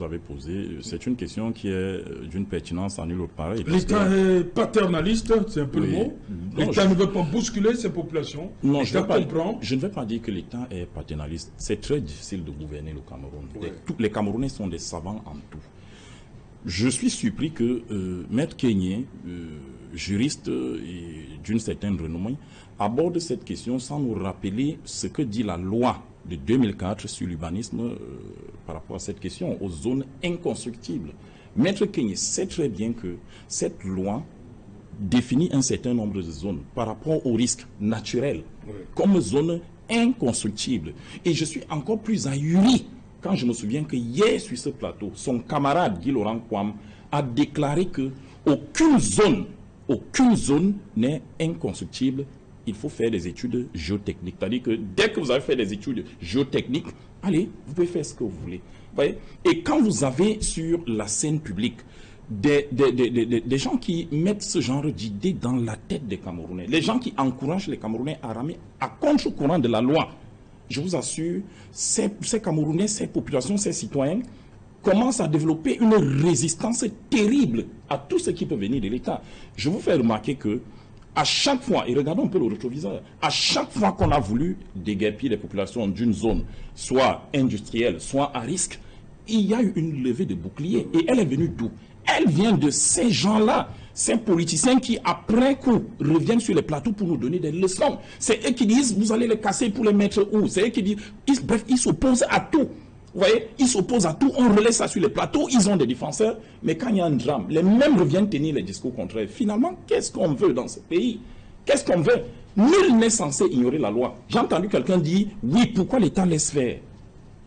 Vous avez posé, c'est une question qui est d'une pertinence à nulle autre pareille. L'État est paternaliste, c'est un peu le mot. L'État ne veut pas bousculer ses populations. Non, je ne vais pas dire que l'État est paternaliste. C'est très difficile de gouverner le Cameroun. Ouais. Les Camerounais sont des savants en tout. Je suis surpris que Maître Kenyé, juriste d'une certaine renommée, aborde cette question sans nous rappeler ce que dit la loi de 2004 sur l'urbanisme par rapport à cette question, aux zones inconstructibles. Maître Kenyé sait très bien que cette loi définit un certain nombre de zones par rapport aux risques naturels comme zones inconstructibles. Et je suis encore plus ahuri quand je me souviens que hier sur ce plateau, son camarade Guy Laurent Kwam a déclaré que aucune zone n'est inconstructible. Il faut faire des études géotechniques. C'est-à-dire que dès que vous avez fait des études géotechniques, allez, vous pouvez faire ce que vous voulez. Voyez? Et quand vous avez sur la scène publique des gens qui mettent ce genre d'idées dans la tête des Camerounais, les gens qui encouragent les Camerounais à ramer à contre-courant de la loi, je vous assure, ces Camerounais, ces populations, ces citoyens commencent à développer une résistance terrible à tout ce qui peut venir de l'État. Je vous fais remarquer que à chaque fois, et regardons un peu le rétroviseur, à chaque fois qu'on a voulu déguerpir les populations d'une zone, soit industrielle, soit à risque, il y a eu une levée de boucliers. Et elle est venue d'où? Elle vient de ces gens-là, ces politiciens qui, après coup, reviennent sur les plateaux pour nous donner des leçons. C'est eux qui disent, vous allez les casser pour les mettre où? C'est eux qui disent, bref, ils s'opposent à tout. Vous voyez, ils s'opposent à tout, on relaie ça sur les plateaux, ils ont des défenseurs, mais quand il y a un drame, les mêmes reviennent tenir les discours contraires. Finalement, qu'est-ce qu'on veut dans ce pays? Qu'est-ce qu'on veut? Nul n'est censé ignorer la loi. J'ai entendu quelqu'un dire, oui, pourquoi l'État laisse faire?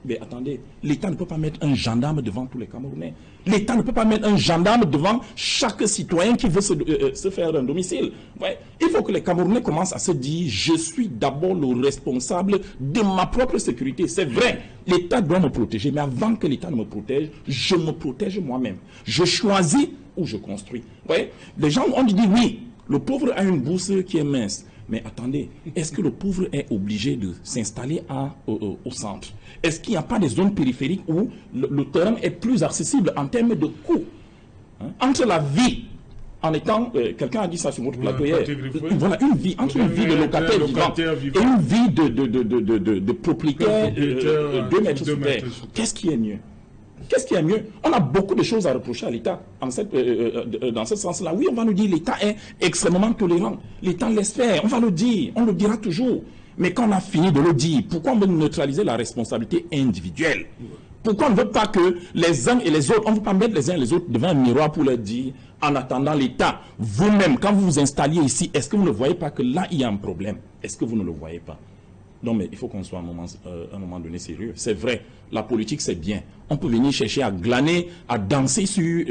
Mais attendez, l'État ne peut pas mettre un gendarme devant tous les Camerounais. L'État ne peut pas mettre un gendarme devant chaque citoyen qui veut se faire un domicile. Ouais. Il faut que les Camerounais commencent à se dire, je suis d'abord le responsable de ma propre sécurité. C'est vrai, l'État doit me protéger, mais avant que l'État ne me protège, je me protège moi-même. Je choisis où je construis. Ouais. Les gens ont dit, oui, le pauvre a une bourse qui est mince. Mais attendez, est-ce que le pauvre est obligé de s'installer au centre? Est-ce qu'il n'y a pas des zones périphériques où le terrain est plus accessible en termes de coûts? Entre la vie, en étant, quelqu'un a dit ça sur votre plateau hier, voilà, une vie, entre une vie de locataire vivant et une vie de propriétaire 2 mètres sous terre, qu'est-ce qui est mieux? Qu'est-ce qui est mieux? On a beaucoup de choses à reprocher à l'État dans ce sens-là. Oui, on va nous dire l'État est extrêmement tolérant. L'État laisse faire. On va le dire. On le dira toujours. Mais quand on a fini de le dire, pourquoi on veut neutraliser la responsabilité individuelle? Pourquoi on ne veut pas que les uns et les autres, on ne veut pas mettre les uns et les autres devant un miroir pour leur dire, en attendant l'État, vous-même, quand vous vous installiez ici, est-ce que vous ne voyez pas que là, il y a un problème? Est-ce que vous ne le voyez pas? Non, mais il faut qu'on soit à un moment donné sérieux. C'est vrai, la politique, c'est bien. On peut venir chercher à glaner, à danser sur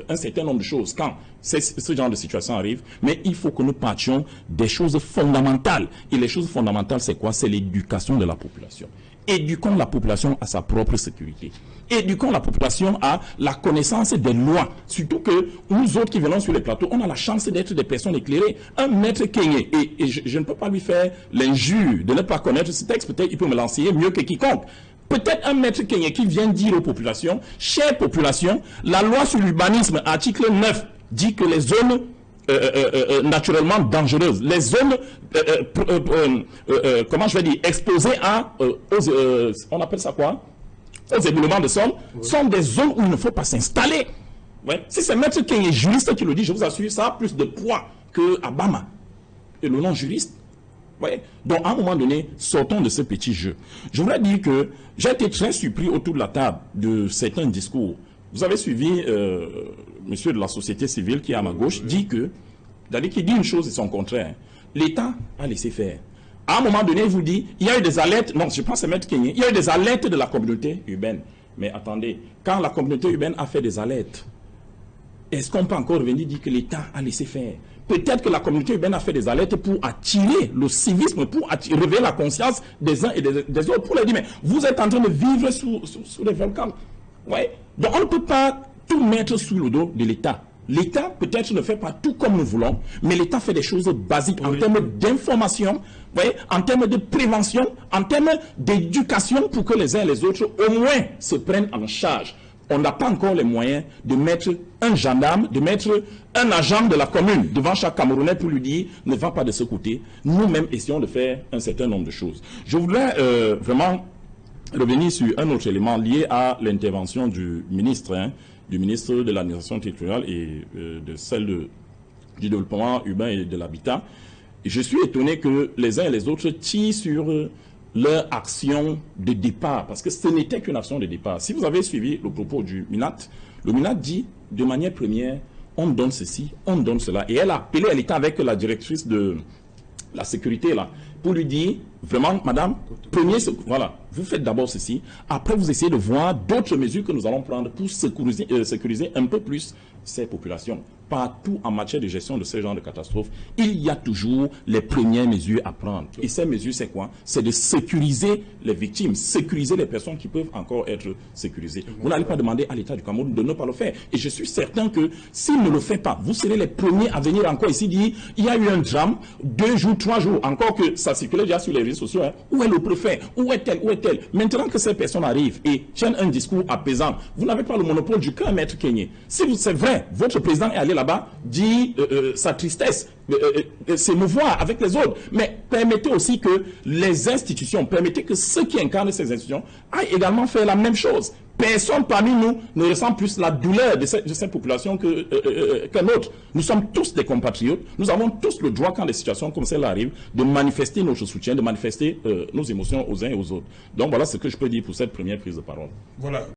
un certain nombre de choses quand ce genre de situation arrive. Mais il faut que nous partions des choses fondamentales. Et les choses fondamentales, c'est quoi? C'est l'éducation de la population. Éduquons la population à sa propre sécurité. Éduquons la population à la connaissance des lois. Surtout que nous autres qui venons sur les plateaux, on a la chance d'être des personnes éclairées. Un maître Kenyé, et je ne peux pas lui faire l'injure de ne pas connaître ce texte, peut-être il peut me l'enseigner mieux que quiconque. Peut-être un maître Kenyé qui vient dire aux populations, chère population, la loi sur l'urbanisme, article 9, dit que les zones naturellement dangereuses, les zones, comment je vais dire, exposées on appelle ça quoi? Aux éboulements de sol, sont des zones où il ne faut pas s'installer. Ouais. Si c'est maître Kenyé, juriste qui le dit, je vous assure, ça a plus de poids que Abama. Et le non-juriste. Ouais. Donc, à un moment donné, sortons de ce petit jeu. Je voudrais dire que j'ai été très surpris autour de la table de certains discours. Vous avez suivi monsieur de la société civile qui est à ma gauche, dit que, qui dit une chose et son contraire. L'État a laissé faire. À un moment donné, il vous dit, il y a eu des alertes, non, je pense que c'est Maître Kenyé, il y a eu des alertes de la communauté urbaine. Mais attendez, quand la communauté urbaine a fait des alertes, est-ce qu'on peut encore venir dire que l'État a laissé faire? Peut-être que la communauté urbaine a fait des alertes pour attirer le civisme, pour réveiller la conscience des uns et des autres, pour leur dire, mais vous êtes en train de vivre sous les volcans. Ouais. Donc on ne peut pas tout mettre sous le dos de l'État. L'État peut-être ne fait pas tout comme nous voulons, mais l'État fait des choses basiques en termes d'information, en termes de prévention, en termes d'éducation pour que les uns et les autres au moins se prennent en charge. on n'a pas encore les moyens de mettre un gendarme, de mettre un agent de la commune devant chaque Camerounais pour lui dire ne va pas de ce côté. Nous-mêmes essayons de faire un certain nombre de choses. Je voudrais vraiment revenir sur un autre élément lié à l'intervention du ministre de l'administration territoriale et de celle du développement urbain et de l'habitat. Je suis étonné que les uns et les autres tirent sur leur action de départ, parce que ce n'était qu'une action de départ. Si vous avez suivi le propos du MINAT, le MINAT dit de manière première, on donne ceci, on donne cela. Et elle a appelé, elle était avec la directrice de la sécurité là, pour lui dire, vraiment, madame, voilà, vous faites d'abord ceci, après vous essayez de voir d'autres mesures que nous allons prendre pour sécuriser un peu plus ces populations. Partout en matière de gestion de ce genre de catastrophes, il y a toujours les premières mesures à prendre. Et ces mesures, c'est quoi? C'est de sécuriser les victimes, sécuriser les personnes qui peuvent encore être sécurisées. Vous n'allez pas demander à l'État du Cameroun de ne pas le faire. Et je suis certain que s'il ne le fait pas, vous serez les premiers à venir encore ici dire il y a eu un drame, 2 jours, 3 jours, encore que ça circulait déjà sur les réseaux sociaux. Où est le préfet? Où est-elle? Où est-elle? Maintenant que ces personnes arrivent et tiennent un discours apaisant, vous n'avez pas le monopole du cœur, maître Kenyé. Si c'est vrai, votre président est allé là-bas, dit sa tristesse, s'émouvoir avec les autres, mais permettez aussi que les institutions, permettez que ceux qui incarnent ces institutions aillent également faire la même chose. Personne parmi nous ne ressent plus la douleur de cette population qu'un autre. Nous sommes tous des compatriotes, nous avons tous le droit, quand des situations comme celle-là arrivent, de manifester notre soutien, de manifester nos émotions aux uns et aux autres. Donc voilà ce que je peux dire pour cette première prise de parole. Voilà.